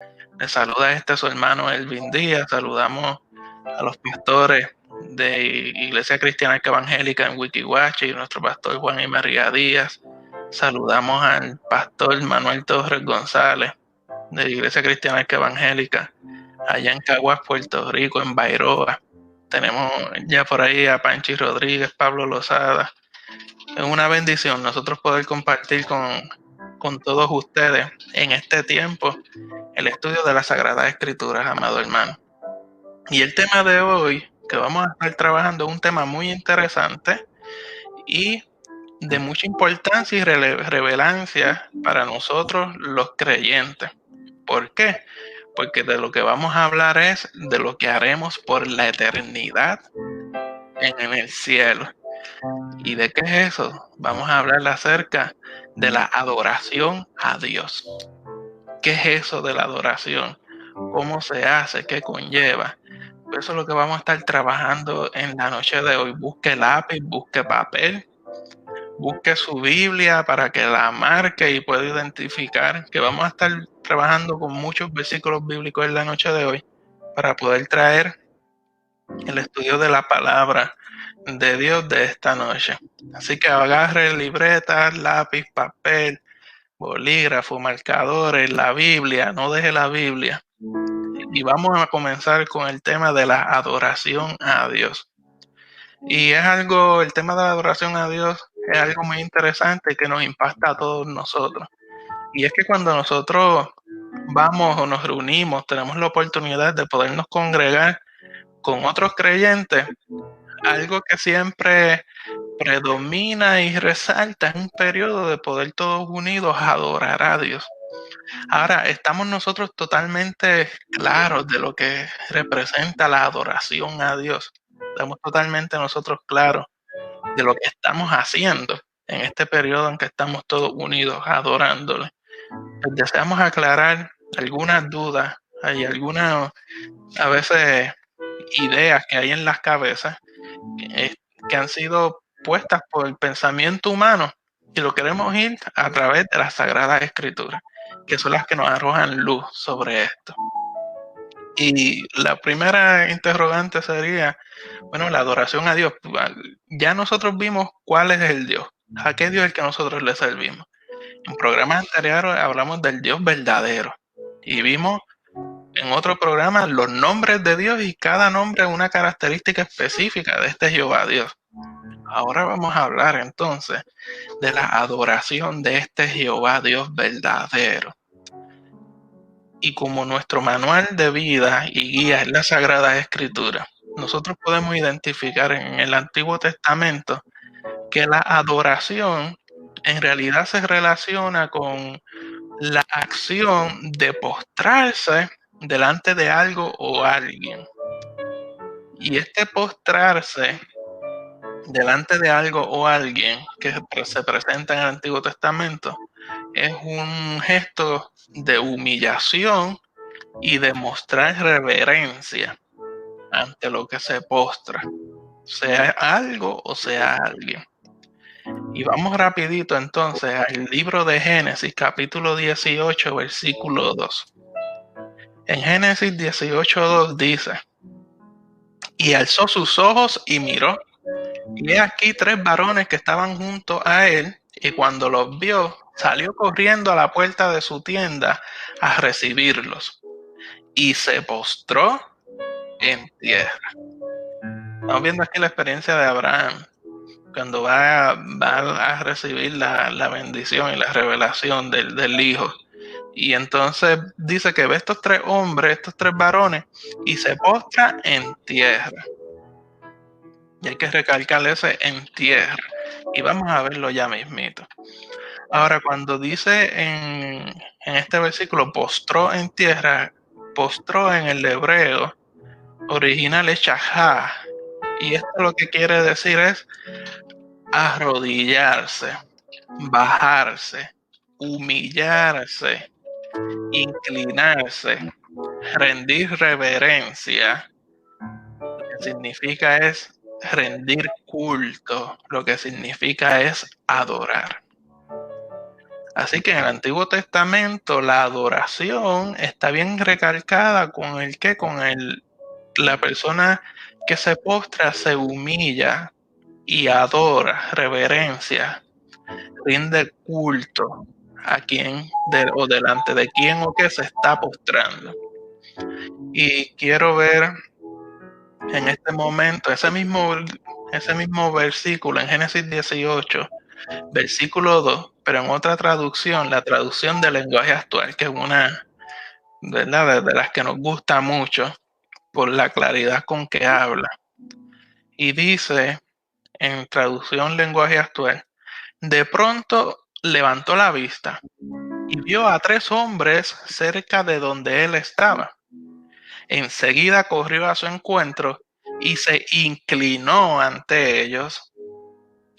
Le saluda su hermano Elvin Díaz. Saludamos a los pastores de Iglesia Cristiana Evangélica en Wikiwachi y nuestro pastor Juan y María Díaz. Saludamos al pastor Manuel Torres González de Iglesia Cristiana Evangélica allá en Caguas, Puerto Rico, en Bairoa. Tenemos ya por ahí a Panchi Rodríguez, Pablo Lozada. Es una bendición nosotros poder compartir con todos ustedes en este tiempo el estudio de las Sagradas Escrituras, amado hermano. Y el tema de hoy que vamos a estar trabajando es un tema muy interesante y de mucha importancia y relevancia para nosotros los creyentes. ¿Por qué? Porque de lo que vamos a hablar es de lo que haremos por la eternidad en el cielo. ¿Y de qué es eso? Vamos a hablar acerca de la adoración a Dios. ¿Qué es eso de la adoración? ¿Cómo se hace? ¿Qué conlleva? Eso es lo que vamos a estar trabajando en la noche de hoy. Busque lápiz, busque papel, busque su Biblia para que la marque y pueda identificar que vamos a estar trabajando con muchos versículos bíblicos en la noche de hoy para poder traer el estudio de la palabra de Dios de esta noche. Así que agarre libretas, lápiz, papel, bolígrafo, marcadores, la Biblia, no deje la Biblia. Y vamos a comenzar con el tema de la adoración a Dios. Y el tema de la adoración a Dios es algo muy interesante que nos impacta a todos nosotros. Y es que cuando nosotros vamos o nos reunimos, tenemos la oportunidad de podernos congregar con otros creyentes, algo que siempre predomina y resalta es un periodo de poder todos unidos adorar a Dios. Ahora, estamos nosotros totalmente claros de lo que representa la adoración a Dios. Estamos totalmente nosotros claros de lo que estamos haciendo en este periodo en que estamos todos unidos adorándole. Pues deseamos aclarar algunas dudas, hay algunas a veces ideas que hay en las cabezas que han sido puestas por el pensamiento humano y lo queremos ir a través de las Sagradas Escrituras, que son las que nos arrojan luz sobre esto. Y la primera interrogante sería, bueno, la adoración a Dios. Ya nosotros vimos cuál es el Dios, a qué Dios es el que nosotros le servimos. En programas anteriores hablamos del Dios verdadero y vimos en otro programa los nombres de Dios y cada nombre es una característica específica de este Jehová Dios. Ahora vamos a hablar entonces de la adoración de este Jehová Dios verdadero. Y como nuestro manual de vida y guía es la Sagrada Escritura, nosotros podemos identificar en el Antiguo Testamento que la adoración en realidad se relaciona con la acción de postrarse delante de algo o alguien. Y este postrarse delante de algo o alguien que se presenta en el Antiguo Testamento es un gesto de humillación y de mostrar reverencia ante lo que se postra, sea algo o sea alguien. Y vamos rapidito entonces al libro de Génesis, capítulo 18, versículo 2. En Génesis 18:2 dice: y alzó sus ojos y miró, y he aquí 3 varones que estaban junto a él, y cuando los vio, salió corriendo a la puerta de su tienda a recibirlos, y se postró en tierra. Estamos viendo aquí la experiencia de Abraham, cuando va a recibir la bendición y la revelación del hijo. Y entonces dice que ve estos 3 hombres, estos 3 varones, y se postra en tierra. Y hay que recalcar ese en tierra. Y vamos a verlo ya mismito. Ahora, cuando dice en este versículo, postró en tierra, postró en el hebreo original es shahá. Y esto lo que quiere decir es arrodillarse, bajarse, humillarse, inclinarse, rendir reverencia. Lo que significa es rendir culto, lo que significa es adorar. Así que en el Antiguo Testamento la adoración está bien recalcada con el que, la persona que se postra se humilla y adora, reverencia, rinde culto a quien o delante de quien o que se está postrando. Y quiero ver en este momento ese mismo versículo en Génesis 18, versículo 2, pero en otra traducción, la traducción del lenguaje actual, que es una, ¿verdad?, de las que nos gusta mucho por la claridad con que habla. Y dice, en traducción lenguaje actual, de pronto levantó la vista y vio a 3 hombres cerca de donde él estaba. Enseguida corrió a su encuentro y se inclinó ante ellos,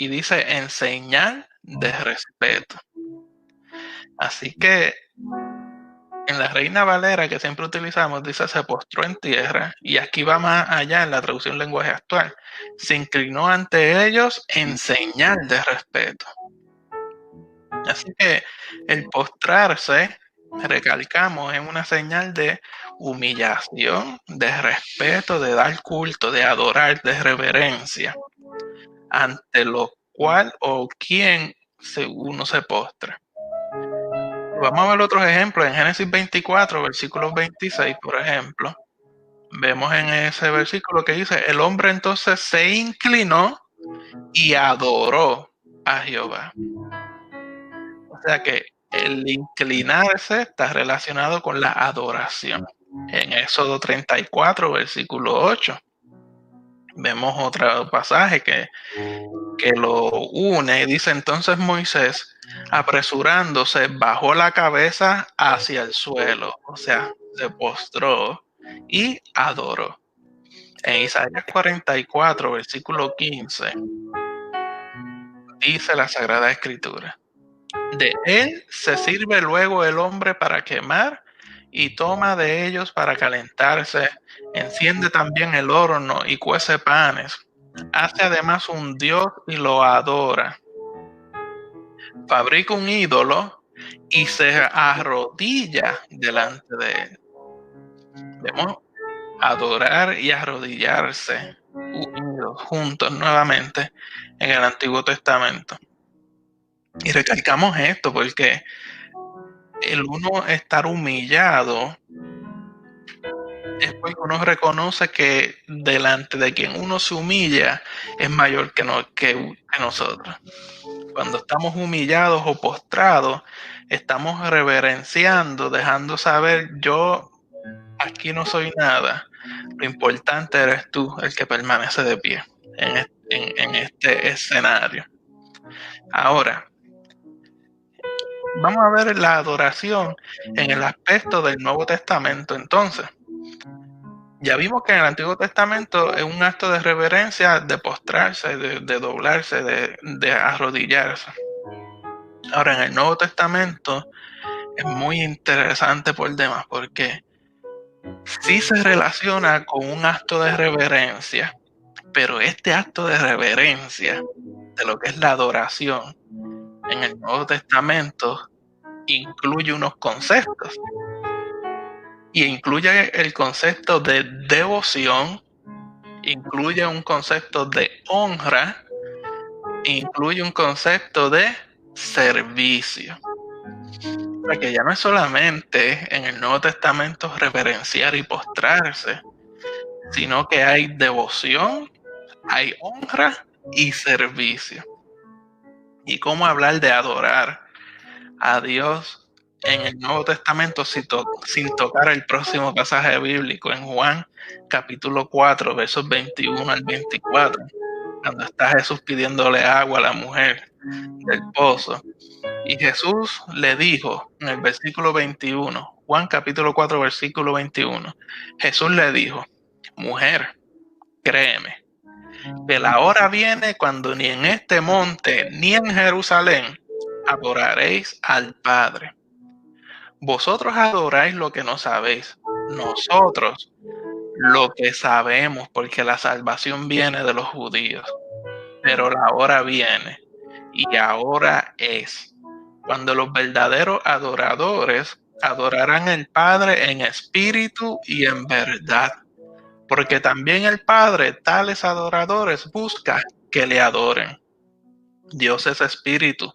y dice en señal de respeto. Así que en la Reina Valera, que siempre utilizamos, dice se postró en tierra, y aquí va más allá en la traducción lenguaje actual. Se inclinó ante ellos en señal de respeto. Así que el postrarse, recalcamos, es una señal de humillación, de respeto, de dar culto, de adorar, de reverencia, ante lo cual o quien uno se postra. Vamos a ver otros ejemplos. En Génesis 24, versículo 26, por ejemplo, vemos en ese versículo que dice, el hombre entonces se inclinó y adoró a Jehová. O sea que el inclinarse está relacionado con la adoración. En Éxodo 34, versículo 8, vemos otro pasaje que lo une. Dice entonces Moisés, apresurándose, bajó la cabeza hacia el suelo, o sea, se postró y adoró. En Isaías 44, versículo 15, dice la Sagrada Escritura, de él se sirve luego el hombre para quemar y toma de ellos para calentarse, enciende también el horno y cuece panes, hace además un dios y lo adora, fabrica un ídolo y se arrodilla delante de él. Vemos adorar y arrodillarse unidos, juntos nuevamente en el Antiguo Testamento. Y recalcamos esto porque el uno estar humillado es porque uno reconoce que delante de quien uno se humilla es mayor que nosotros. Cuando estamos humillados o postrados, estamos reverenciando, dejando saber, yo aquí no soy nada. Lo importante eres tú, el que permanece de pie en este escenario. Ahora, vamos a ver la adoración en el aspecto del Nuevo Testamento. Entonces, ya vimos que en el Antiguo Testamento es un acto de reverencia, de postrarse, de doblarse, de arrodillarse. Ahora, en el Nuevo Testamento es muy interesante por demás, porque sí se relaciona con un acto de reverencia, pero este acto de reverencia, de lo que es la adoración, en el Nuevo Testamento incluye unos conceptos. Y incluye el concepto de devoción, incluye un concepto de honra, incluye un concepto de servicio. O sea que ya no es solamente en el Nuevo Testamento reverenciar y postrarse, sino que hay devoción, hay honra y servicio. ¿Y cómo hablar de adorar a Dios en el Nuevo Testamento sin tocar el próximo pasaje bíblico en Juan capítulo 4, versos 21 al 24, cuando está Jesús pidiéndole agua a la mujer del pozo? Y Jesús le dijo en el versículo 21, Juan capítulo 4, versículo 21, Jesús le dijo, mujer, créeme, que la hora viene cuando ni en este monte ni en Jerusalén adoraréis al Padre. Vosotros adoráis lo que no sabéis, nosotros lo que sabemos, porque la salvación viene de los judíos. Pero la hora viene y ahora es cuando los verdaderos adoradores adorarán al Padre en espíritu y en verdad, porque también el Padre tales adoradores busca que le adoren. Dios es espíritu,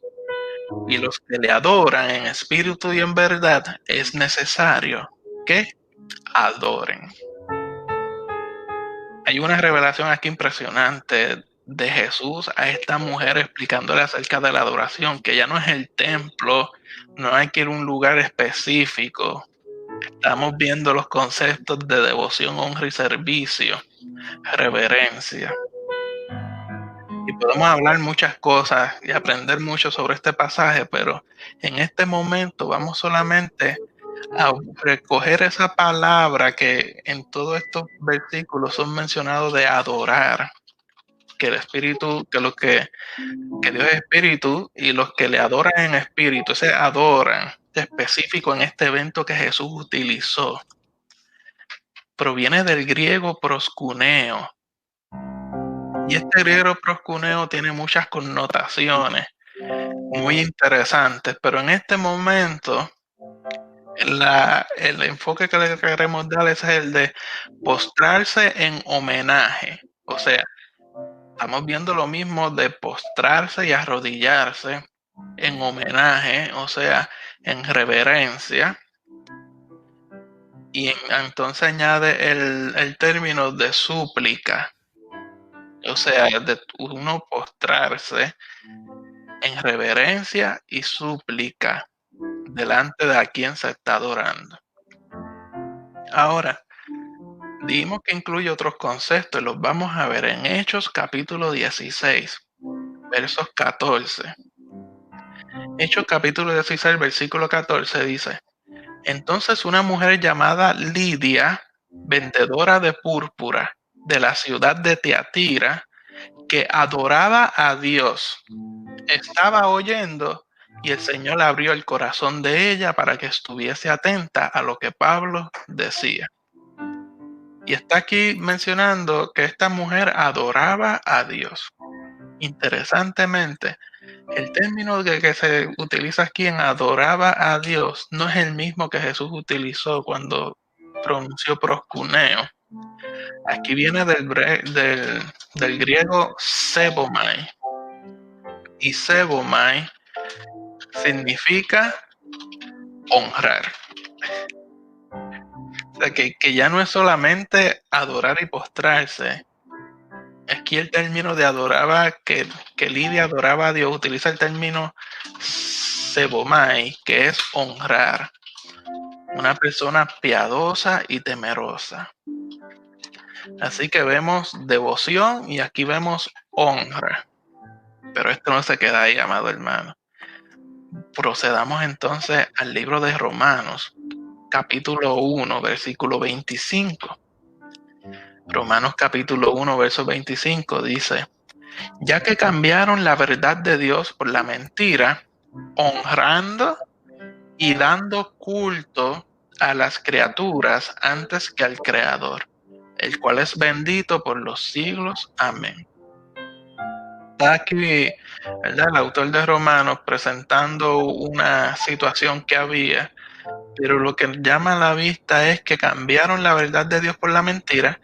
y los que le adoran en espíritu y en verdad es necesario que adoren. Hay una revelación aquí impresionante de Jesús a esta mujer explicándole acerca de la adoración, que ya no es el templo, no hay que ir a un lugar específico. Estamos viendo los conceptos de devoción, honra y servicio, reverencia. Y podemos hablar muchas cosas y aprender mucho sobre este pasaje, pero en este momento vamos solamente a recoger esa palabra que en todos estos versículos son mencionados de adorar, que el espíritu, que Dios es espíritu y los que le adoran en espíritu, se adoran, específico en este evento que Jesús utilizó, proviene del griego proskuneo. Y este griego proskuneo tiene muchas connotaciones muy interesantes, pero en este momento el enfoque que le queremos dar es el de postrarse en homenaje. O sea, estamos viendo lo mismo de postrarse y arrodillarse en homenaje, o sea, en reverencia. Y entonces añade el término de súplica. O sea, de uno postrarse en reverencia y súplica delante de a quien se está adorando. Ahora, dijimos que incluye otros conceptos y los vamos a ver en Hechos capítulo 16, versos 14. Hechos capítulo 16, versículo 14 dice: entonces una mujer llamada Lidia, vendedora de púrpura de la ciudad de Tiatira, que adoraba a Dios, estaba oyendo y el Señor abrió el corazón de ella para que estuviese atenta a lo que Pablo decía. Y está aquí mencionando que esta mujer adoraba a Dios. Interesantemente, el término que se utiliza aquí en adoraba a Dios no es el mismo que Jesús utilizó cuando pronunció proskuneo. Aquí viene del griego sebomai. Y sebomai significa honrar. O sea, que ya no es solamente adorar y postrarse. Aquí el término de adoraba, que Lidia adoraba a Dios, utiliza el término sebomai, que es honrar. Una persona piadosa y temerosa. Así que vemos devoción y aquí vemos honra. Pero esto no se queda ahí, amado hermano. Procedamos entonces al libro de Romanos, capítulo 1, versículo 25. Romanos capítulo 1, verso 25 dice: ya que cambiaron la verdad de Dios por la mentira, honrando y dando culto a las criaturas antes que al Creador, el cual es bendito por los siglos. Amén. Está aquí, ¿verdad?, el autor de Romanos presentando una situación que había, pero lo que llama a la vista es que cambiaron la verdad de Dios por la mentira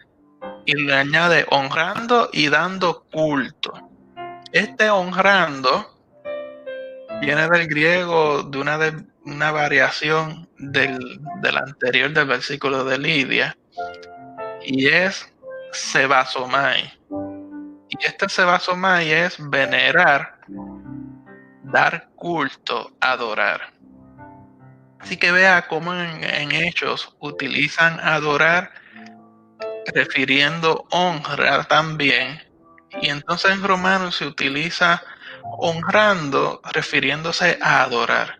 y le añade honrando y dando culto. Este honrando viene del griego de una variación del anterior del versículo de Lidia y es sebasomai. Y este sebasomai es venerar, dar culto, adorar. Así que vea cómo en Hechos utilizan adorar refiriendo honra también. Y entonces en Romanos se utiliza honrando refiriéndose a adorar.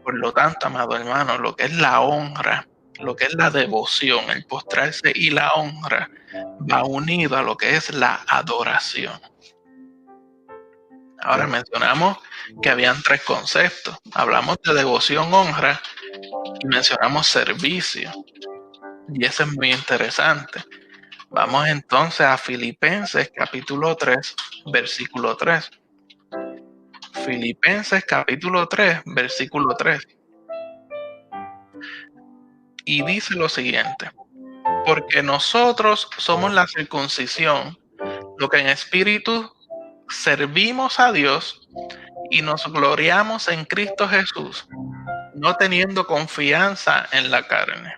Por lo tanto, amado hermano, lo que es la honra, lo que es la devoción, el postrarse y la honra, va unido a lo que es la adoración. Ahora mencionamos que habían tres conceptos. Hablamos de devoción, honra y mencionamos servicio. Y eso es muy interesante. Vamos entonces a Filipenses capítulo 3, versículo 3. Filipenses capítulo 3, versículo 3. Y dice lo siguiente: porque nosotros somos la circuncisión, lo que en espíritu servimos a Dios y nos gloriamos en Cristo Jesús, no teniendo confianza en la carne.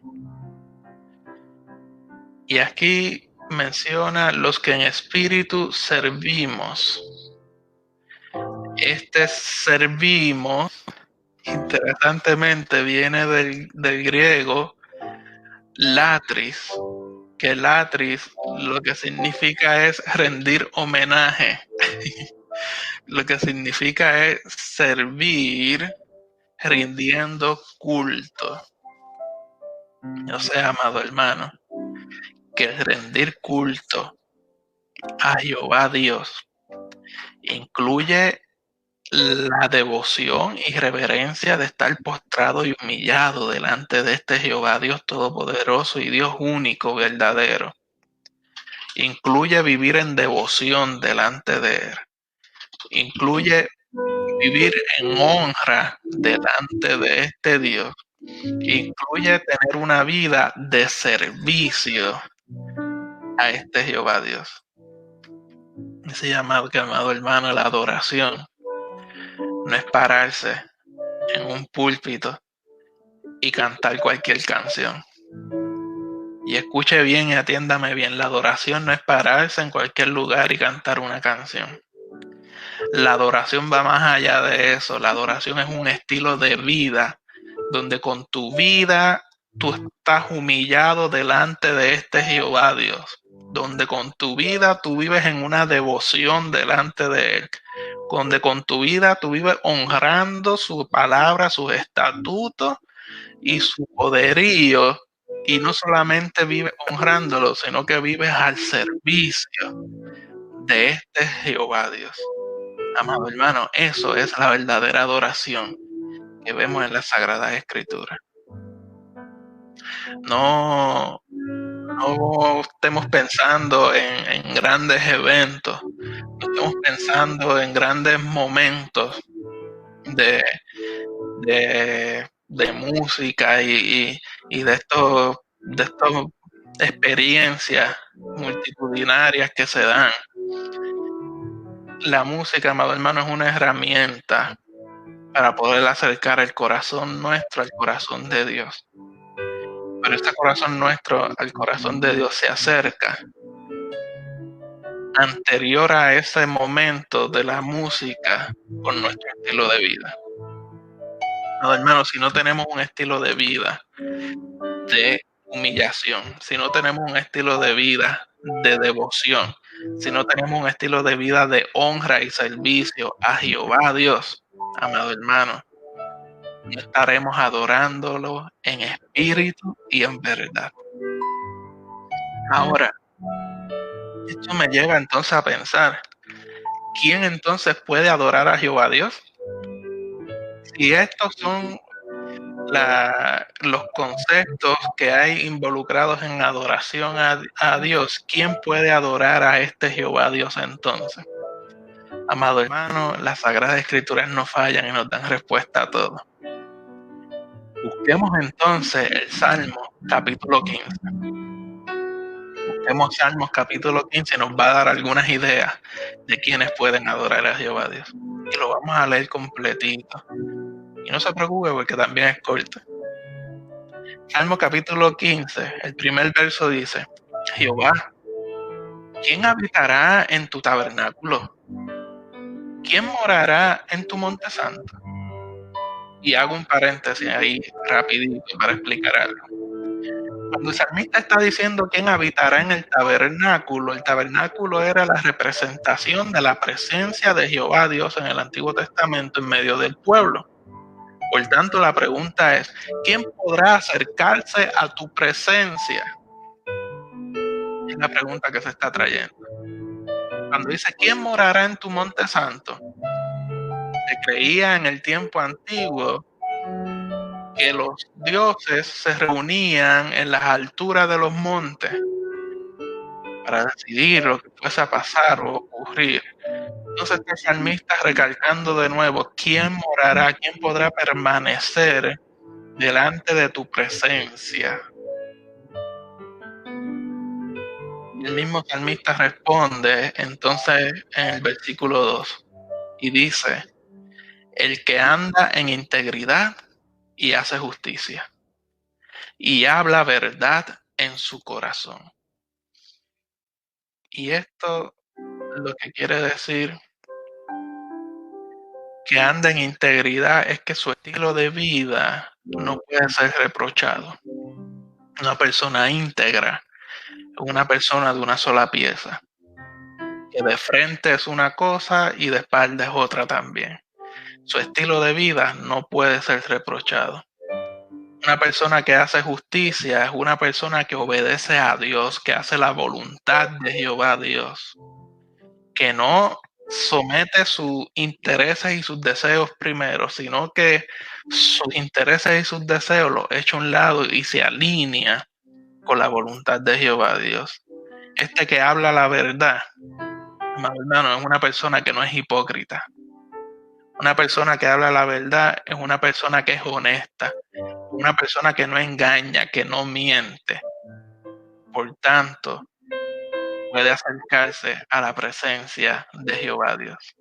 Y aquí menciona los que en espíritu servimos. Este servimos, interesantemente, viene del griego latris, que latris lo que significa es rendir homenaje. Lo que significa es servir rindiendo culto. O sea, amado hermano, que rendir culto a Jehová Dios incluye la devoción y reverencia de estar postrado y humillado delante de este Jehová Dios todopoderoso y Dios único, verdadero. Incluye vivir en devoción delante de Él. Incluye vivir en honra delante de este Dios. Incluye tener una vida de servicio a este Jehová Dios. Ese llamado, amado hermano, la adoración no es pararse en un púlpito y cantar cualquier canción. Y escuche bien y atiéndame bien, la adoración no es pararse en cualquier lugar y cantar una canción. La adoración va más allá de eso. La adoración es un estilo de vida donde con tu vida tú estás humillado delante de este Jehová Dios, donde con tu vida tú vives en una devoción delante de Él, donde con tu vida tú vives honrando su palabra, sus estatutos y su poderío, y no solamente vives honrándolo, sino que vives al servicio de este Jehová Dios. Amado hermano, eso es la verdadera adoración que vemos en la Sagrada Escritura. No estemos pensando en grandes eventos, no estemos pensando en grandes momentos de música y de estos experiencias multitudinarias que se dan. La música, amado hermano, es una herramienta para poder acercar el corazón nuestro al corazón de Dios. Pero este corazón nuestro al corazón de Dios se acerca anterior a ese momento de la música con nuestro estilo de vida. No, hermano, si no tenemos un estilo de vida de humillación, si no tenemos un estilo de vida de devoción, si no tenemos un estilo de vida de honra y servicio a Jehová Dios, amado hermano, no estaremos adorándolo en espíritu y en verdad. Ahora, esto me lleva entonces a pensar, ¿quién entonces puede adorar a Jehová Dios? Si estos son los conceptos que hay involucrados en adoración a Dios, ¿quién puede adorar a este Jehová Dios entonces? Amado hermano, las Sagradas Escrituras no fallan y nos dan respuesta a todo. Busquemos entonces el Salmo capítulo 15. Busquemos Salmos capítulo 15 y nos va a dar algunas ideas de quienes pueden adorar a Jehová Dios. Y lo vamos a leer completito. Y no se preocupe porque también es corto. Salmo capítulo 15, el primer verso dice: Jehová, ¿quién habitará en tu tabernáculo? ¿Quién morará en tu monte santo? Y hago un paréntesis ahí rapidito para explicar algo. Cuando el salmista está diciendo quién habitará en el tabernáculo era la representación de la presencia de Jehová Dios en el Antiguo Testamento en medio del pueblo. Por tanto, la pregunta es, ¿quién podrá acercarse a tu presencia? Es la pregunta que se está trayendo. Cuando dice, ¿quién morará en tu monte santo? Se creía en el tiempo antiguo que los dioses se reunían en las alturas de los montes para decidir lo que fuese a pasar o ocurrir. Entonces este salmista recalcando de nuevo, ¿quién morará? ¿Quién podrá permanecer delante de tu presencia? Y el mismo salmista responde entonces en el versículo 2 y dice, el que anda en integridad y hace justicia y habla verdad en su corazón. Y esto lo que quiere decir que anda en integridad es que su estilo de vida no puede ser reprochado. Una persona íntegra, una persona de una sola pieza, que de frente es una cosa y de espalda es otra también. Su estilo de vida no puede ser reprochado. Una persona que hace justicia es una persona que obedece a Dios, que hace la voluntad de Jehová Dios, que no somete sus intereses y sus deseos primero, sino que sus intereses y sus deseos los echa a un lado y se alinea con la voluntad de Jehová Dios. Este que habla la verdad, hermano, es una persona que no es hipócrita. Una persona que habla la verdad es una persona que es honesta, una persona que no engaña, que no miente. Por tanto, puede acercarse a la presencia de Jehová Dios.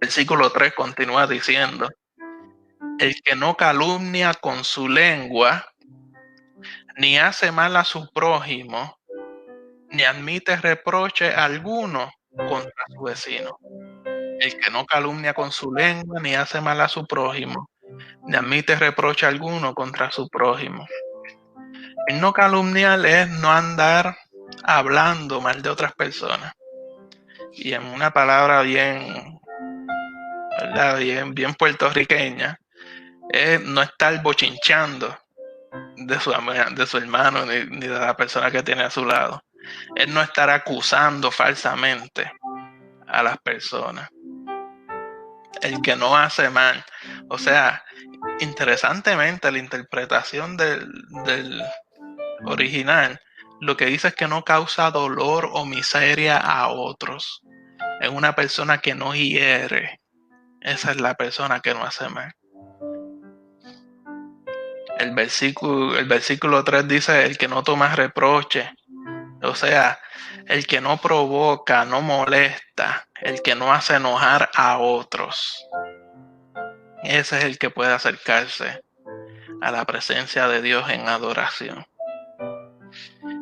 Versículo 3 continúa diciendo, el que no calumnia con su lengua, ni hace mal a su prójimo, ni admite reproche alguno contra su vecino. El que no calumnia con su lengua, ni hace mal a su prójimo, ni admite reproche alguno contra su prójimo. El no calumniar es no andar hablando mal de otras personas. Y en una palabra bien, ¿verdad? Bien puertorriqueña, es no estar bochinchando de su hermano ni de la persona que tiene a su lado. Es no estar acusando falsamente a las personas. El que no hace mal. O sea, interesantemente, la interpretación del original lo que dice es que no causa dolor o miseria a otros. Es una persona que no hiere. Esa es la persona que no hace mal. El versículo 3 dice el que no toma reproche. O sea, el que no provoca, no molesta, el que no hace enojar a otros. Ese es el que puede acercarse a la presencia de Dios en adoración.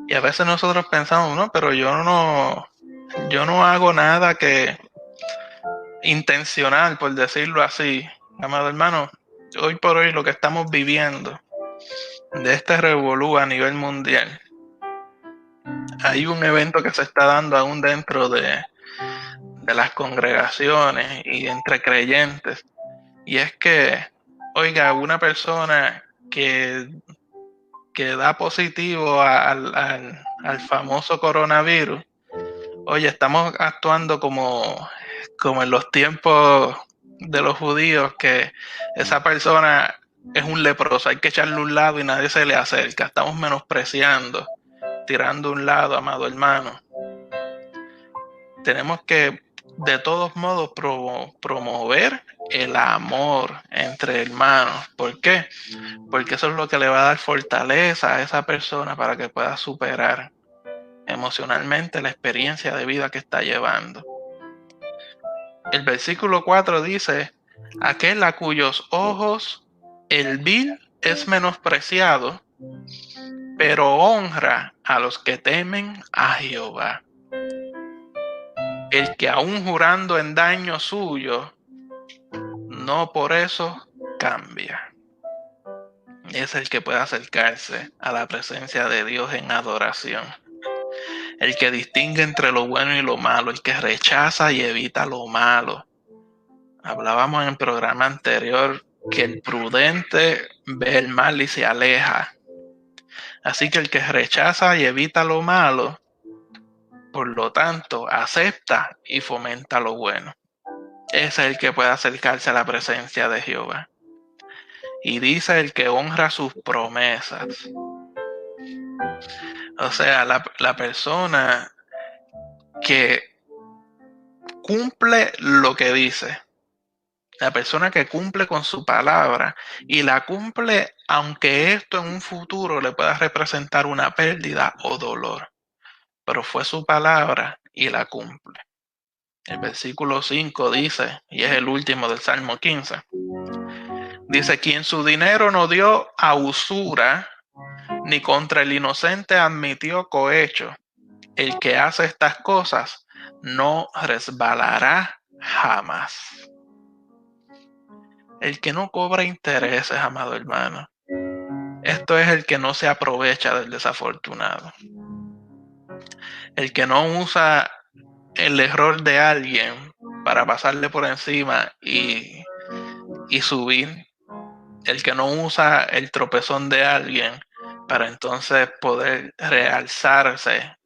Y a veces nosotros pensamos, no, pero yo no hago nada que intencional, por decirlo así. Amado hermano, hoy por hoy lo que estamos viviendo de este revolú a nivel mundial, hay un evento que se está dando aún dentro de las congregaciones y entre creyentes, y es que, oiga, una persona que da positivo al famoso coronavirus, oye, estamos actuando como en los tiempos de los judíos, que esa persona es un leproso, hay que echarle a un lado y nadie se le acerca, estamos menospreciando, tirando a un lado, amado hermano. Tenemos que de todos modos promover el amor entre hermanos. ¿Por qué? Porque eso es lo que le va a dar fortaleza a esa persona para que pueda superar emocionalmente la experiencia de vida que está llevando. El versículo 4 dice, aquel a cuyos ojos el vil es menospreciado, pero honra a los que temen a Jehová. El que aún jurando en daño suyo, no por eso cambia. Es el que puede acercarse a la presencia de Dios en adoración. El que distingue entre lo bueno y lo malo, el que rechaza y evita lo malo. Hablábamos en el programa anterior que el prudente ve el mal y se aleja. Así que el que rechaza y evita lo malo, por lo tanto, acepta y fomenta lo bueno. Ese es el que puede acercarse a la presencia de Jehová. Y dice el que honra sus promesas. O sea, la persona que cumple lo que dice. La persona que cumple con su palabra y la cumple aunque esto en un futuro le pueda representar una pérdida o dolor. Pero fue su palabra y la cumple. El versículo 5 dice, y es el último del Salmo 15, dice, quien su dinero no dio a usura, ni contra el inocente admitió cohecho. El que hace estas cosas no resbalará jamás. El que no cobra intereses, amado hermano. Esto es el que no se aprovecha del desafortunado. El que no usa el error de alguien para pasarle por encima y subir. El que no usa el tropezón de alguien para entonces poder realzarse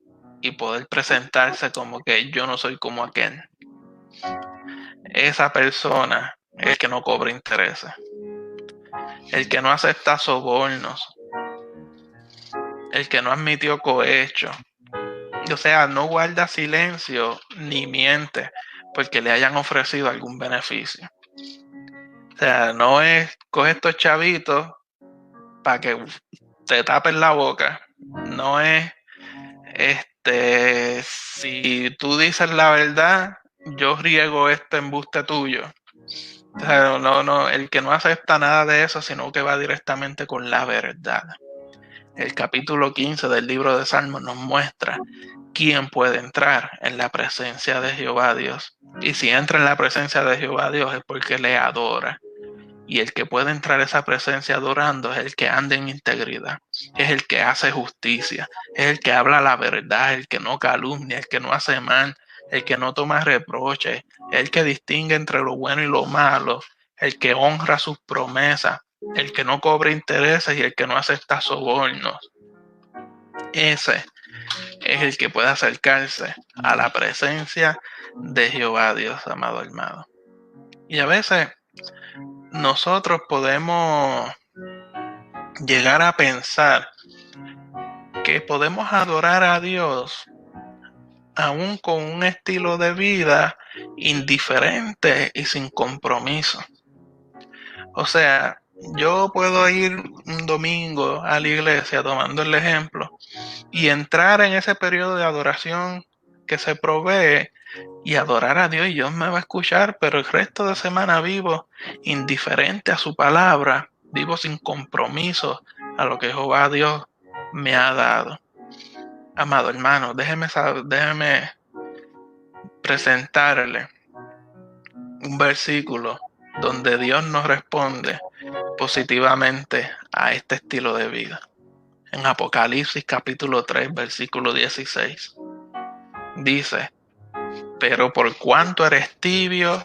y poder presentarse como que yo no soy como aquel. Esa persona es el que no cobra intereses. El que no acepta sobornos. El que no admitió cohecho. O sea, no guarda silencio ni miente porque le hayan ofrecido algún beneficio. O sea, no es coge estos chavitos para que te tapen la boca. No es si tú dices la verdad, yo riego este embuste tuyo. O sea, no, el que no acepta nada de eso, sino que va directamente con la verdad. El capítulo 15 del libro de Salmos nos muestra quién puede entrar en la presencia de Jehová Dios. Y si entra en la presencia de Jehová Dios es porque le adora. Y el que puede entrar a esa presencia adorando es el que anda en integridad, es el que hace justicia, es el que habla la verdad, el que no calumnia, el que no hace mal, el que no toma reproches, el que distingue entre lo bueno y lo malo, el que honra sus promesas, el que no cobra intereses y el que no acepta sobornos. Ese es el que puede acercarse a la presencia de Jehová Dios, amado hermano. Y a veces nosotros podemos llegar a pensar que podemos adorar a Dios aún con un estilo de vida indiferente y sin compromiso. O sea, yo puedo ir un domingo a la iglesia, tomando el ejemplo, y entrar en ese periodo de adoración que se provee y adorar a Dios y Dios me va a escuchar, pero el resto de semana vivo indiferente a su palabra, vivo sin compromiso a lo que Jehová Dios me ha dado. Amado hermano, déjeme presentarle un versículo donde Dios nos responde positivamente a este estilo de vida. En Apocalipsis capítulo 3, versículo 16. Dice, pero por cuanto eres tibio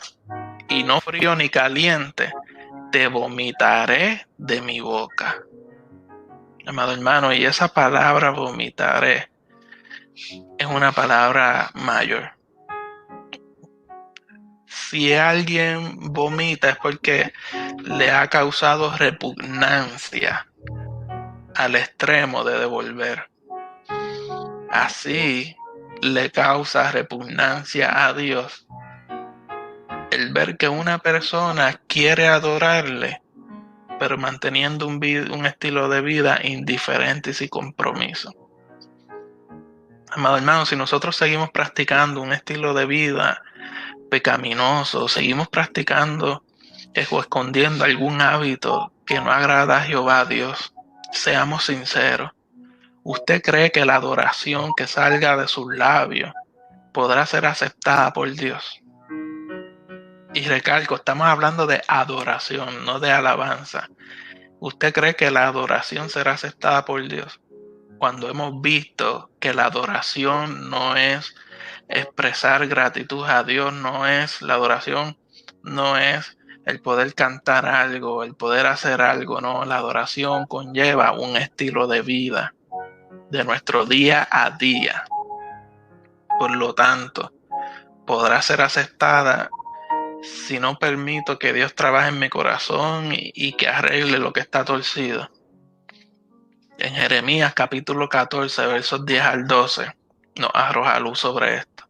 y no frío ni caliente, te vomitaré de mi boca. Amado hermano, y esa palabra vomitaré es una palabra mayor. Si alguien vomita es porque le ha causado repugnancia al extremo de devolver. Así le causa repugnancia a Dios el ver que una persona quiere adorarle, pero manteniendo un estilo de vida indiferente y sin compromiso. Amado hermano, si nosotros seguimos practicando un estilo de vida pecaminoso, seguimos practicando o escondiendo algún hábito que no agrada a Jehová Dios, seamos sinceros. ¿Usted cree que la adoración que salga de sus labios podrá ser aceptada por Dios? Y recalco, estamos hablando de adoración, no de alabanza. ¿Usted cree que la adoración será aceptada por Dios? Cuando hemos visto que la adoración no es expresar gratitud a Dios, la adoración no es el poder cantar algo, el poder hacer algo, no, la adoración conlleva un estilo de vida de nuestro día a día. Por lo tanto, podrá ser aceptada si no permito que Dios trabaje en mi corazón y que arregle lo que está torcido. En Jeremías capítulo 14, versos 10 al 12, nos arroja luz sobre esto.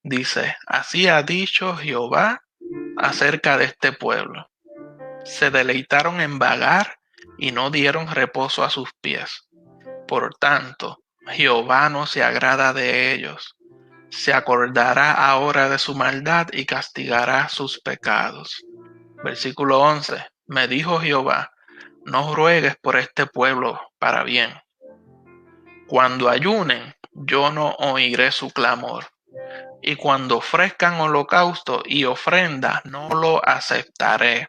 Dice, así ha dicho Jehová acerca de este pueblo. Se deleitaron en vagar y no dieron reposo a sus pies. Por tanto, Jehová no se agrada de ellos. Se acordará ahora de su maldad y castigará sus pecados. Versículo 11. Me dijo Jehová, no ruegues por este pueblo para bien. Cuando ayunen, yo no oiré su clamor. Y cuando ofrezcan holocausto y ofrenda, no lo aceptaré,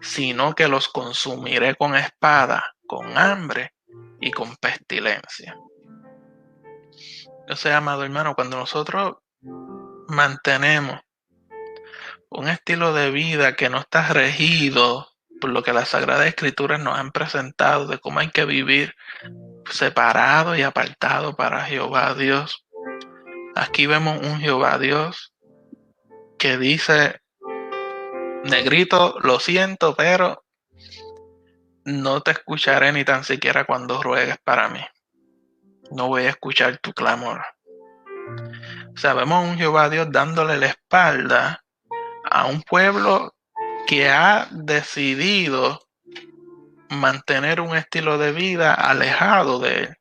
sino que los consumiré con espada, con hambre y con pestilencia. O sea, amado hermano, cuando nosotros mantenemos un estilo de vida que no está regido por lo que las Sagradas Escrituras nos han presentado de cómo hay que vivir separado y apartado para Jehová Dios. Aquí vemos un Jehová Dios que dice, negrito, lo siento, pero no te escucharé ni tan siquiera cuando ruegues para mí. No voy a escuchar tu clamor. O sea, vemos a un Jehová Dios dándole la espalda a un pueblo que ha decidido mantener un estilo de vida alejado de él.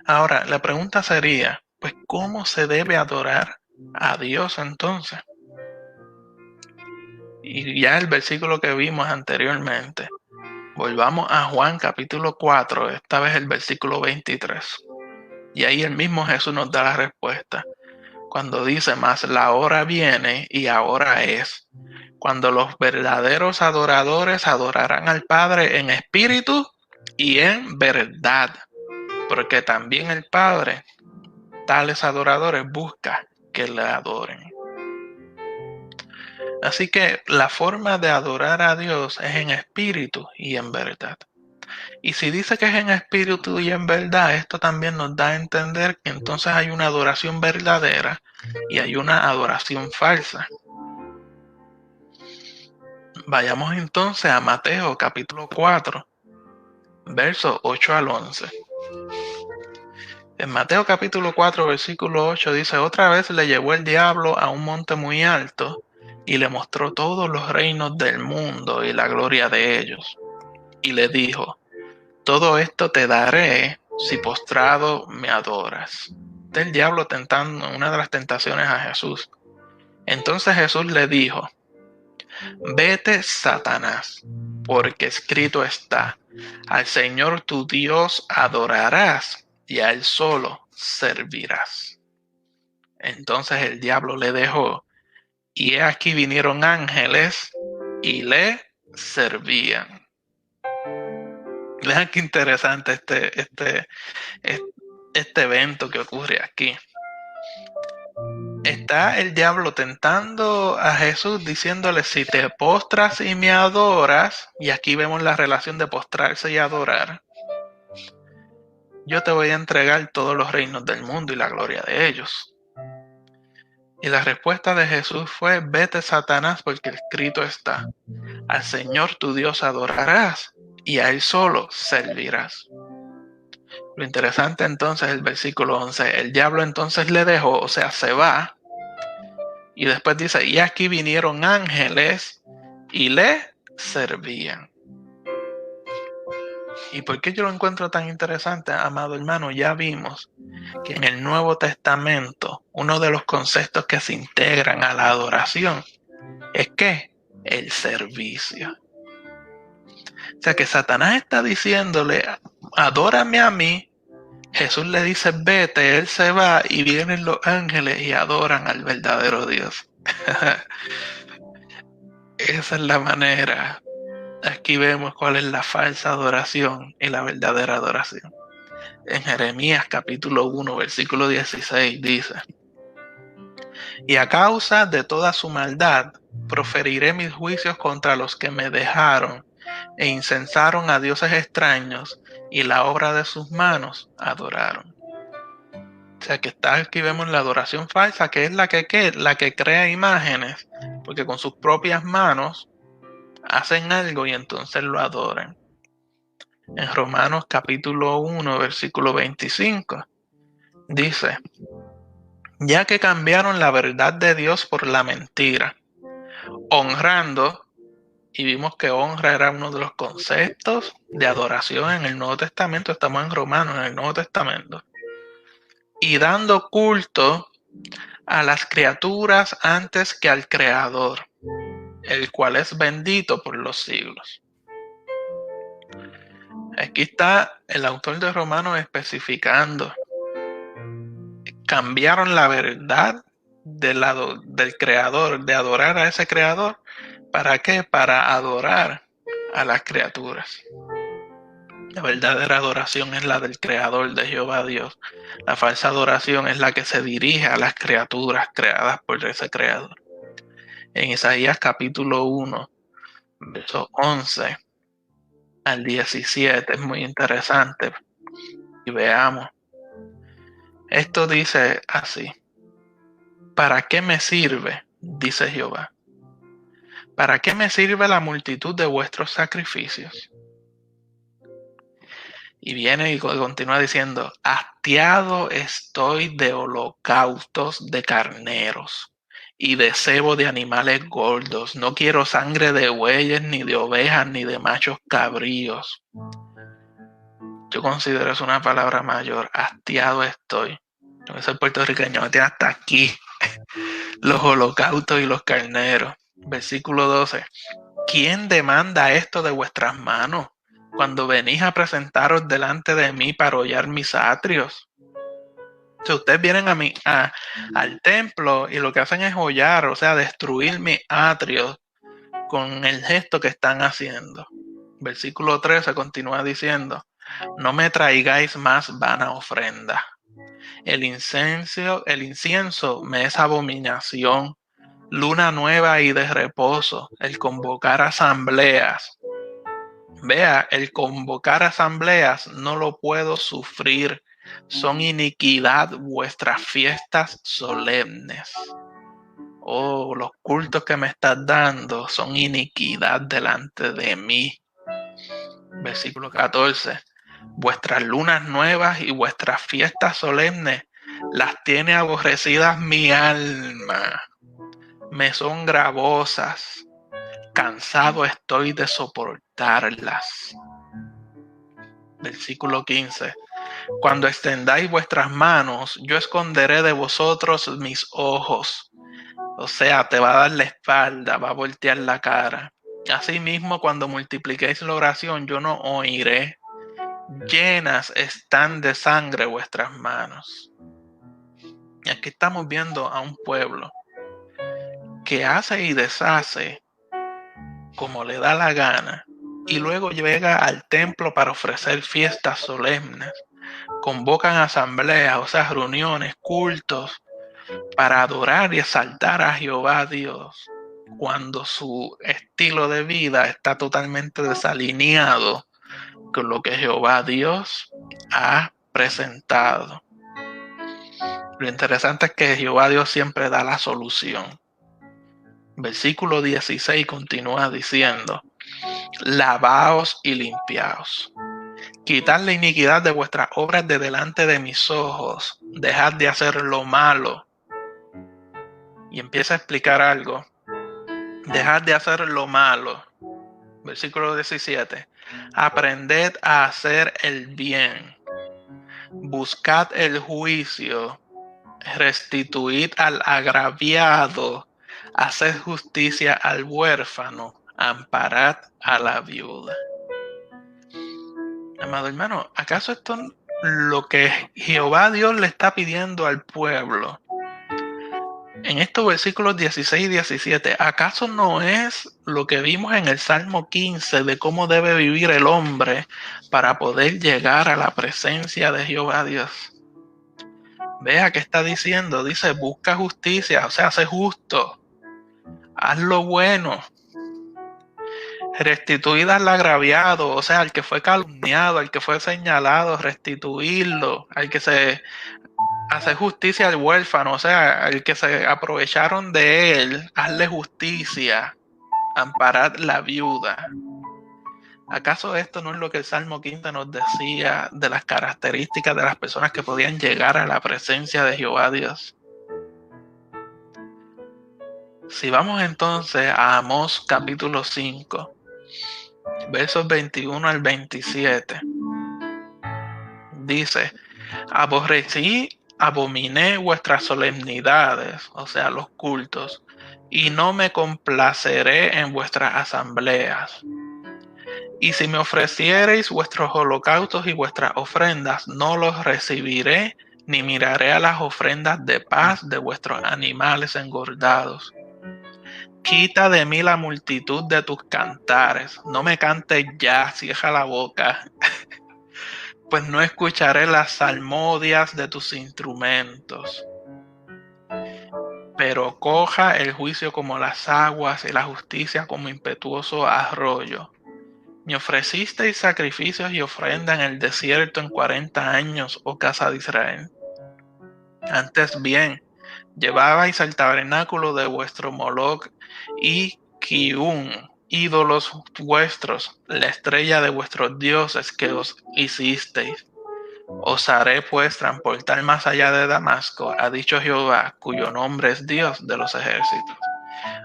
Ahora, la pregunta sería, pues, ¿cómo se debe adorar a Dios entonces? Y ya el versículo que vimos anteriormente, volvamos a Juan capítulo 4, esta vez el versículo 23. Y ahí el mismo Jesús nos da la respuesta. Cuando dice, mas la hora viene y ahora es, cuando los verdaderos adoradores adorarán al Padre en espíritu y en verdad, porque también el Padre, tales adoradores, busca que le adoren. Así que la forma de adorar a Dios es en espíritu y en verdad. Y si dice que es en espíritu y en verdad, esto también nos da a entender que entonces hay una adoración verdadera y hay una adoración falsa. Vayamos entonces a Mateo capítulo 4, versos 8 al 11. En Mateo capítulo 4, versículo 8 dice, otra vez le llevó el diablo a un monte muy alto y le mostró todos los reinos del mundo y la gloria de ellos. Y le dijo, todo esto te daré si postrado me adoras. El diablo tentando una de las tentaciones a Jesús. Entonces Jesús le dijo, vete, Satanás, porque escrito está, al Señor tu Dios adorarás y a él solo servirás. Entonces el diablo le dejó, y he aquí vinieron ángeles y le servían. Vean qué interesante este evento que ocurre aquí. Está el diablo tentando a Jesús diciéndole, si te postras y me adoras, y aquí vemos la relación de postrarse y adorar, yo te voy a entregar todos los reinos del mundo y la gloria de ellos. Y la respuesta de Jesús fue, vete, Satanás, porque escrito está, al Señor tu Dios adorarás y a él solo servirás. Lo interesante entonces es el versículo 11. El diablo entonces le dejó, o sea, se va. Y después dice, y aquí vinieron ángeles y le servían. ¿Y por qué yo lo encuentro tan interesante, amado hermano? Ya vimos que en el Nuevo Testamento uno de los conceptos que se integran a la adoración es que el servicio. O sea que Satanás está diciéndole, adórame a mí. Jesús le dice, vete, él se va y vienen los ángeles y adoran al verdadero Dios. Esa es la manera. Aquí vemos cuál es la falsa adoración y la verdadera adoración. En Jeremías capítulo 1, versículo 16 dice, y a causa de toda su maldad, proferiré mis juicios contra los que me dejaron e incensaron a dioses extraños y la obra de sus manos adoraron. O sea que aquí vemos la adoración falsa, que es la que crea imágenes, porque con sus propias manos hacen algo y entonces lo adoran. En Romanos capítulo 1, versículo 25, dice, ya que cambiaron la verdad de Dios por la mentira, honrando, y vimos que honra era uno de los conceptos de adoración en el Nuevo Testamento. Estamos en Romanos, en el Nuevo Testamento, y dando culto a las criaturas antes que al Creador, el cual es bendito por los siglos. Aquí está el autor de Romanos especificando: cambiaron la verdad del Creador, de adorar a ese Creador. ¿Para qué? Para adorar a las criaturas. La verdadera adoración es la del Creador, de Jehová Dios. La falsa adoración es la que se dirige a las criaturas creadas por ese Creador. En Isaías capítulo 1, versos 11 al 17, es muy interesante. Y veamos. Esto dice así: ¿para qué me sirve? Dice Jehová. ¿Para qué me sirve la multitud de vuestros sacrificios? Y viene y continúa diciendo: hastiado estoy de holocaustos de carneros y de cebo de animales gordos. No quiero sangre de bueyes, ni de ovejas, ni de machos cabríos. Yo considero eso una palabra mayor. Hastiado estoy. Yo que soy puertorriqueño, me tiene hasta aquí los holocaustos y los carneros. Versículo 12. ¿Quién demanda esto de vuestras manos cuando venís a presentaros delante de mí para hollar mis atrios? Si ustedes vienen al templo y lo que hacen es hollar, o sea, destruir mis atrios con el gesto que están haciendo. Versículo 13 continúa diciendo: no me traigáis más vana ofrenda. El incienso me es abominación. Luna nueva y de reposo, el convocar asambleas. Vea, el convocar asambleas no lo puedo sufrir. Son iniquidad vuestras fiestas solemnes. Oh, los cultos que me estás dando son iniquidad delante de mí. Versículo 14. Vuestras lunas nuevas y vuestras fiestas solemnes las tiene aborrecidas mi alma. Me son gravosas. Cansado estoy de soportarlas. Versículo 15. Cuando extendáis vuestras manos, yo esconderé de vosotros mis ojos. O sea, te va a dar la espalda, va a voltear la cara. Asimismo, cuando multipliquéis la oración, yo no oiré. Llenas están de sangre vuestras manos. Y aquí estamos viendo a un pueblo que hace y deshace como le da la gana, y luego llega al templo para ofrecer fiestas solemnes. Convocan asambleas, o sea, reuniones, cultos, para adorar y exaltar a Jehová Dios, cuando su estilo de vida está totalmente desalineado con lo que Jehová Dios ha presentado. Lo interesante es que Jehová Dios siempre da la solución. Versículo 16 continúa diciendo: lavaos y limpiaos. Quitad la iniquidad de vuestras obras de delante de mis ojos. Dejad de hacer lo malo. Y empieza a explicar algo. Dejad de hacer lo malo. Versículo 17. Aprended a hacer el bien. Buscad el juicio. Restituid al agraviado. Haced justicia al huérfano. Amparad a la viuda. Amado hermano, ¿acaso esto es lo que Jehová Dios le está pidiendo al pueblo? En estos versículos 16 y 17, ¿acaso no es lo que vimos en el Salmo 15 de cómo debe vivir el hombre para poder llegar a la presencia de Jehová Dios? Vea qué está diciendo. Dice: busca justicia, o sea, sé justo. Haz lo bueno. Restituid al agraviado, o sea, al que fue calumniado, al que fue señalado, restituirlo, al que se hace justicia al huérfano, o sea, al que se aprovecharon de él, hazle justicia, amparad la viuda. ¿Acaso esto no es lo que el Salmo 15 nos decía de las características de las personas que podían llegar a la presencia de Jehová Dios? Si vamos entonces a Amós capítulo 5, versos 21 al 27, dice: abominé vuestras solemnidades, o sea, los cultos, y no me complaceré en vuestras asambleas. Y si me ofreciereis vuestros holocaustos y vuestras ofrendas, no los recibiré, ni miraré a las ofrendas de paz de vuestros animales engordados. Quita de mí la multitud de tus cantares, no me cantes ya, cierra la boca, pues no escucharé las salmodias de tus instrumentos. Pero coja el juicio como las aguas y la justicia como impetuoso arroyo. Me ofrecisteis sacrificios y ofrenda en el desierto en 40 años, oh casa de Israel. Antes bien, llevabais al tabernáculo de vuestro Moloch y Kiun, ídolos vuestros, la estrella de vuestros dioses que os hicisteis. Os haré pues transportar más allá de Damasco, ha dicho Jehová, cuyo nombre es Dios de los ejércitos.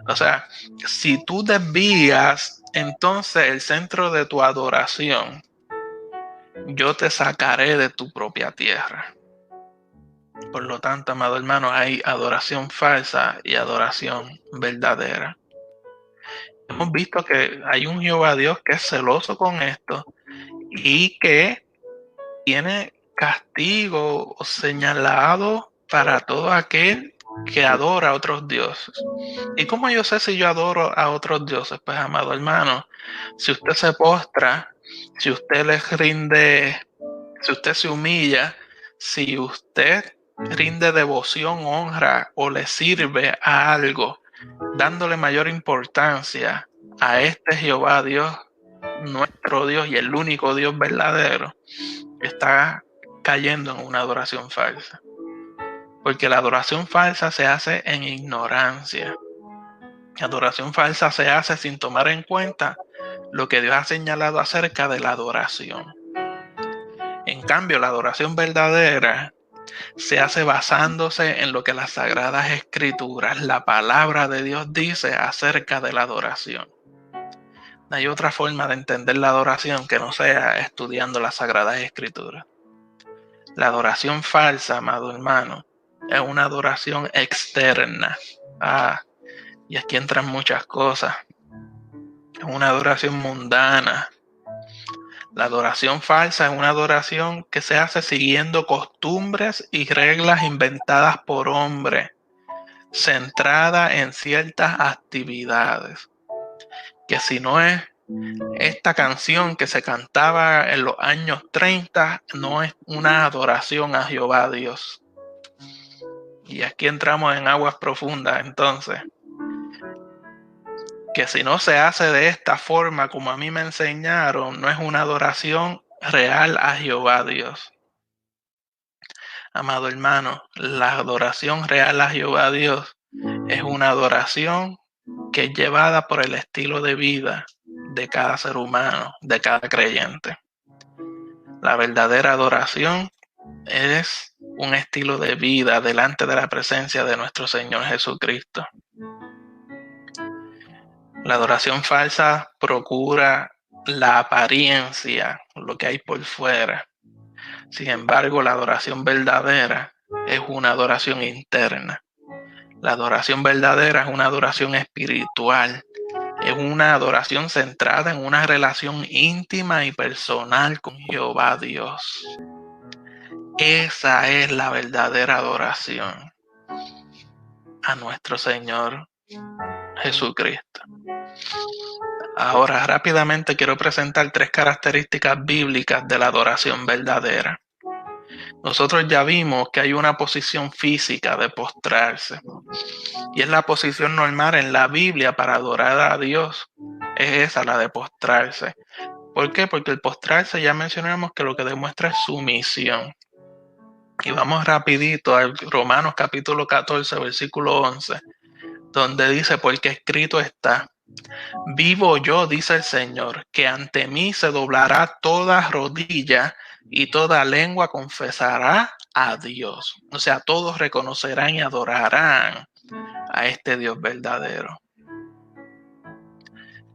O sea, si tú desvías entonces el centro de tu adoración, yo te sacaré de tu propia tierra. Por lo tanto, amado hermano, hay adoración falsa y adoración verdadera. Hemos visto que hay un Jehová Dios que es celoso con esto y que tiene castigo señalado para todo aquel que adora a otros dioses. ¿Y cómo yo sé si yo adoro a otros dioses? Pues, amado hermano, si usted se postra, si usted les rinde, si usted se humilla, si usted rinde devoción, honra o le sirve a algo, dándole mayor importancia a este Jehová Dios, nuestro Dios y el único Dios verdadero, está cayendo en una adoración falsa. Porque la adoración falsa se hace en ignorancia. La adoración falsa se hace sin tomar en cuenta lo que Dios ha señalado acerca de la adoración. En cambio, la adoración verdadera se hace basándose en lo que las Sagradas Escrituras, la palabra de Dios, dice acerca de la adoración. No hay otra forma de entender la adoración que no sea estudiando las Sagradas Escrituras. La adoración falsa, amado hermano, es una adoración externa. Y aquí entran muchas cosas. Es una adoración mundana. La adoración falsa es una adoración que se hace siguiendo costumbres y reglas inventadas por hombres, centrada en ciertas actividades. Que si no es esta canción que se cantaba en los años 30, no es una adoración a Jehová Dios. Y aquí entramos en aguas profundas, entonces. Que si no se hace de esta forma como a mí me enseñaron, no es una adoración real a Jehová Dios. Amado hermano, la adoración real a Jehová Dios es una adoración que es llevada por el estilo de vida de cada ser humano, de cada creyente. La verdadera adoración es un estilo de vida delante de la presencia de nuestro Señor Jesucristo. La adoración falsa procura la apariencia, lo que hay por fuera. Sin embargo, la adoración verdadera es una adoración interna. La adoración verdadera es una adoración espiritual. Es una adoración centrada en una relación íntima y personal con Jehová Dios. Esa es la verdadera adoración a nuestro Señor Jesucristo. Ahora, rápidamente quiero presentar 3 características bíblicas de la adoración verdadera. Nosotros ya vimos que hay una posición física de postrarse. Y es la posición normal en la Biblia para adorar a Dios. Es esa, la de postrarse. ¿Por qué? Porque el postrarse ya mencionamos que lo que demuestra es sumisión. Y vamos rapidito al Romanos capítulo 14, versículo 11, donde dice: porque escrito está: vivo yo, dice el Señor, que ante mí se doblará toda rodilla y toda lengua confesará a Dios. O sea, todos reconocerán y adorarán a este Dios verdadero.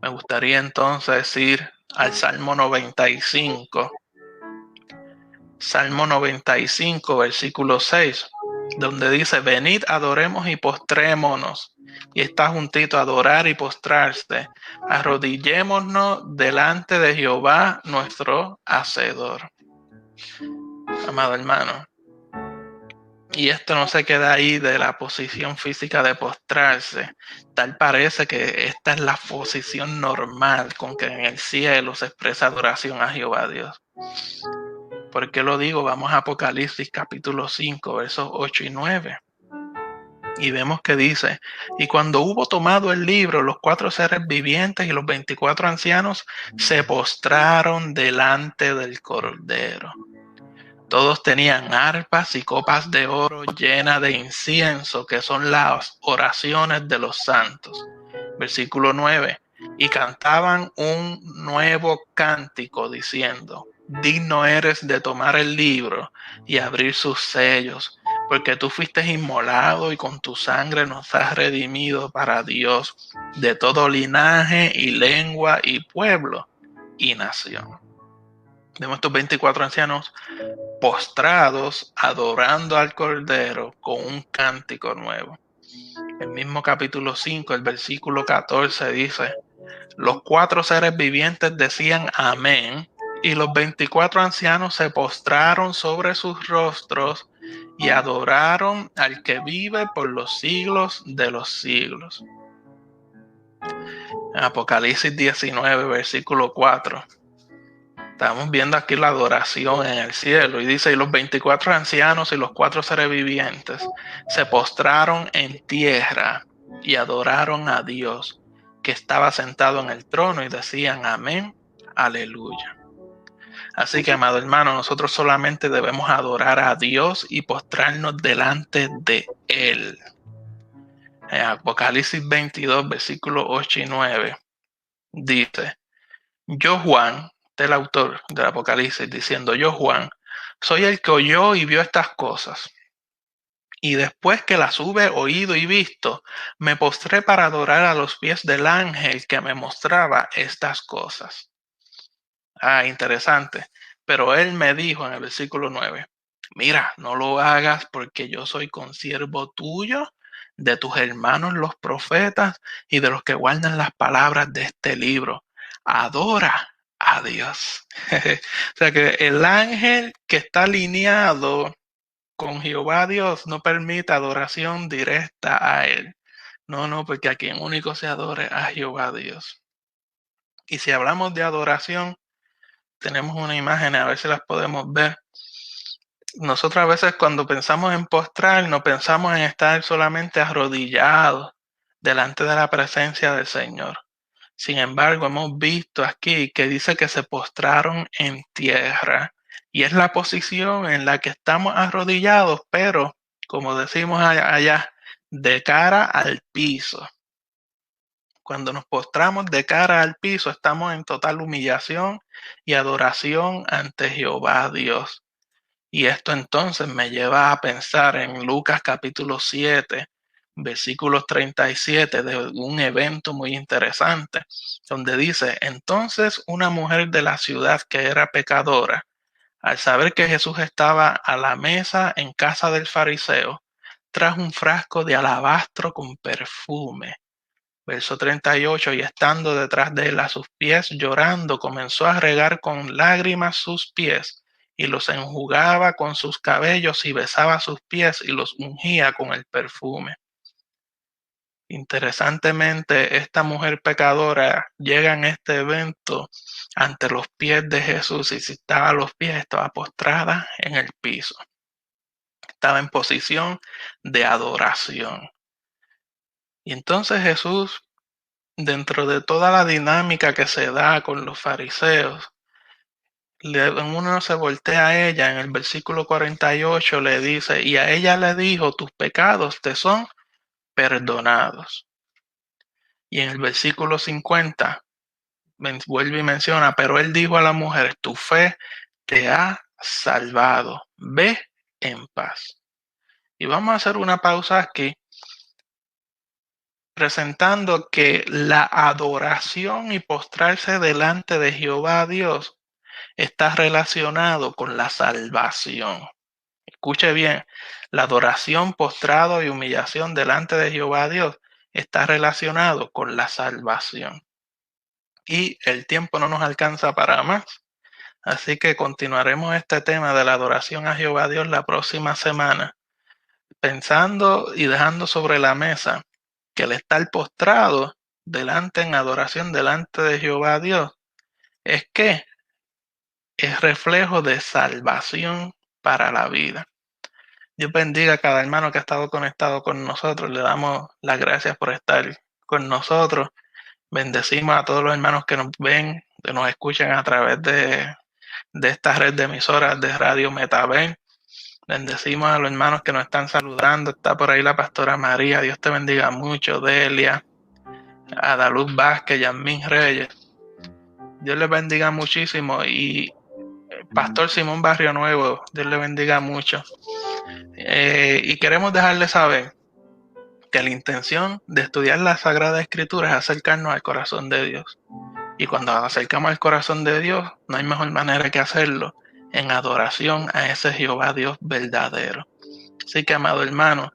Me gustaría entonces ir al Salmo 95. Salmo 95, versículo 6, donde dice: venid, adoremos y postrémonos. Y está juntito adorar y postrarse. Arrodillémonos delante de Jehová, nuestro Hacedor. Amado hermano, y esto no se queda ahí de la posición física de postrarse. Tal parece que esta es la posición normal con que en el cielo se expresa adoración a Jehová Dios. ¿Por qué lo digo? Vamos a Apocalipsis capítulo 5, versos 8 y 9. Y vemos que dice: y cuando hubo tomado el libro, los 4 seres vivientes y los 24 ancianos se postraron delante del Cordero. Todos tenían arpas y copas de oro llenas de incienso, que son las oraciones de los santos. Versículo 9. Y cantaban un nuevo cántico diciendo: digno eres de tomar el libro y abrir sus sellos, porque tú fuiste inmolado y con tu sangre nos has redimido para Dios de todo linaje y lengua y pueblo y nación. Vemos estos 24 ancianos postrados, adorando al Cordero con un cántico nuevo. El mismo capítulo 5, el versículo 14 dice: los 4 seres vivientes decían amén, y los 24 ancianos se postraron sobre sus rostros y adoraron al que vive por los siglos de los siglos. En Apocalipsis 19, versículo 4. Estamos viendo aquí la adoración en el cielo y dice: y los 24 ancianos y los 4 seres vivientes se postraron en tierra y adoraron a Dios, que estaba sentado en el trono, y decían amén, aleluya. Así que, amado hermano, nosotros solamente debemos adorar a Dios y postrarnos delante de Él. En Apocalipsis 22, versículos 8 y 9, dice: yo, Juan, el autor del Apocalipsis, diciendo: yo, Juan, soy el que oyó y vio estas cosas. Y después que las hube oído y visto, me postré para adorar a los pies del ángel que me mostraba estas cosas. Interesante. Pero él me dijo en el versículo 9: mira, no lo hagas, porque yo soy consiervo tuyo, de tus hermanos los profetas y de los que guardan las palabras de este libro. Adora a Dios. O sea que el ángel que está alineado con Jehová Dios no permite adoración directa a él. No, porque a quien único se adore a Jehová Dios. Y si hablamos de adoración, tenemos una imagen, a ver si las podemos ver. Nosotros a veces cuando pensamos en postrar, no pensamos en estar solamente arrodillados delante de la presencia del Señor. Sin embargo, hemos visto aquí que dice que se postraron en tierra, y es la posición en la que estamos arrodillados, pero como decimos allá, de cara al piso. Cuando nos postramos de cara al piso, estamos en total humillación y adoración ante Jehová Dios. Y esto entonces me lleva a pensar en Lucas capítulo 7, versículos 37, de un evento muy interesante, donde dice: entonces una mujer de la ciudad que era pecadora, al saber que Jesús estaba a la mesa en casa del fariseo, trajo un frasco de alabastro con perfume. Verso 38, y estando detrás de él a sus pies, llorando, comenzó a regar con lágrimas sus pies, y los enjugaba con sus cabellos, y besaba sus pies, y los ungía con el perfume. Interesantemente, esta mujer pecadora llega en este evento ante los pies de Jesús, y si estaba a los pies, estaba postrada en el piso. Estaba en posición de adoración. Y entonces Jesús, dentro de toda la dinámica que se da con los fariseos, uno se voltea a ella en el versículo 48, le dice: y a ella le dijo, tus pecados te son perdonados. Y en el versículo 50 vuelve y menciona: pero él dijo a la mujer, tu fe te ha salvado, ve en paz. Y vamos a hacer una pausa aquí presentando que la adoración y postrarse delante de Jehová Dios está relacionado con la salvación. Escuche bien, la adoración, postrado y humillación delante de Jehová Dios está relacionado con la salvación. Y el tiempo no nos alcanza para más. Así que continuaremos este tema de la adoración a Jehová Dios la próxima semana, pensando y dejando sobre la mesa que el estar postrado delante en adoración delante de Jehová Dios es reflejo de salvación para la vida. Dios bendiga a cada hermano que ha estado conectado con nosotros. Le damos las gracias por estar con nosotros. Bendecimos a todos los hermanos que nos ven, que nos escuchan a través de esta red de emisoras de Radio Metaben. Bendecimos a los hermanos que nos están saludando. Está por ahí la pastora María. Dios te bendiga mucho. Delia, Adaluz Vázquez, Yasmín Reyes. Dios les bendiga muchísimo. Y Pastor Simón Barrio Nuevo, Dios le bendiga mucho. Y queremos dejarles saber que la intención de estudiar la Sagrada Escritura es acercarnos al corazón de Dios. Y cuando nos acercamos al corazón de Dios, no hay mejor manera que hacerlo en adoración a ese Jehová Dios verdadero. Así que, amado hermano,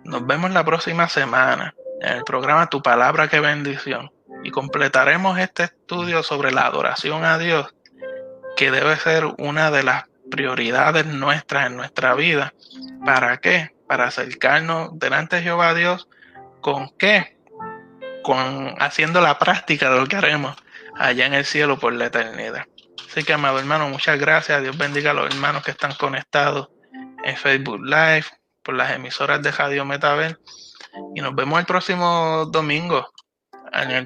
nos vemos la próxima semana en el programa Tu Palabra, qué bendición. Y completaremos este estudio sobre la adoración a Dios, que debe ser una de las prioridades nuestras en nuestra vida. ¿Para qué? Para acercarnos delante de Jehová Dios. ¿Con qué? Haciendo la práctica de lo que haremos allá en el cielo por la eternidad. Así que, amado hermano, muchas gracias. Dios bendiga a los hermanos que están conectados en Facebook Live, por las emisoras de Radio Metaben. Y nos vemos el próximo domingo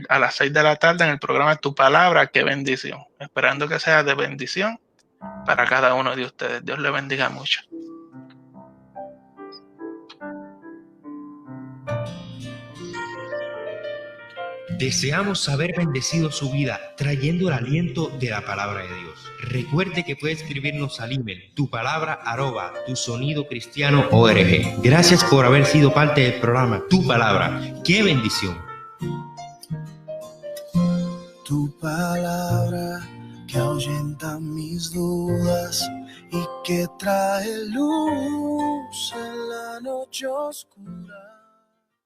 a las 6 de la tarde en el programa Tu Palabra, qué bendición. Esperando que sea de bendición para cada uno de ustedes. Dios le bendiga mucho. Deseamos haber bendecido su vida trayendo el aliento de la palabra de Dios. Recuerde que puede escribirnos al email tupalabra@tusonidocristiano.org. Gracias por haber sido parte del programa Tu Palabra. ¡Qué bendición! Tu palabra que ahuyenta mis dudas y que trae luz en la noche oscura.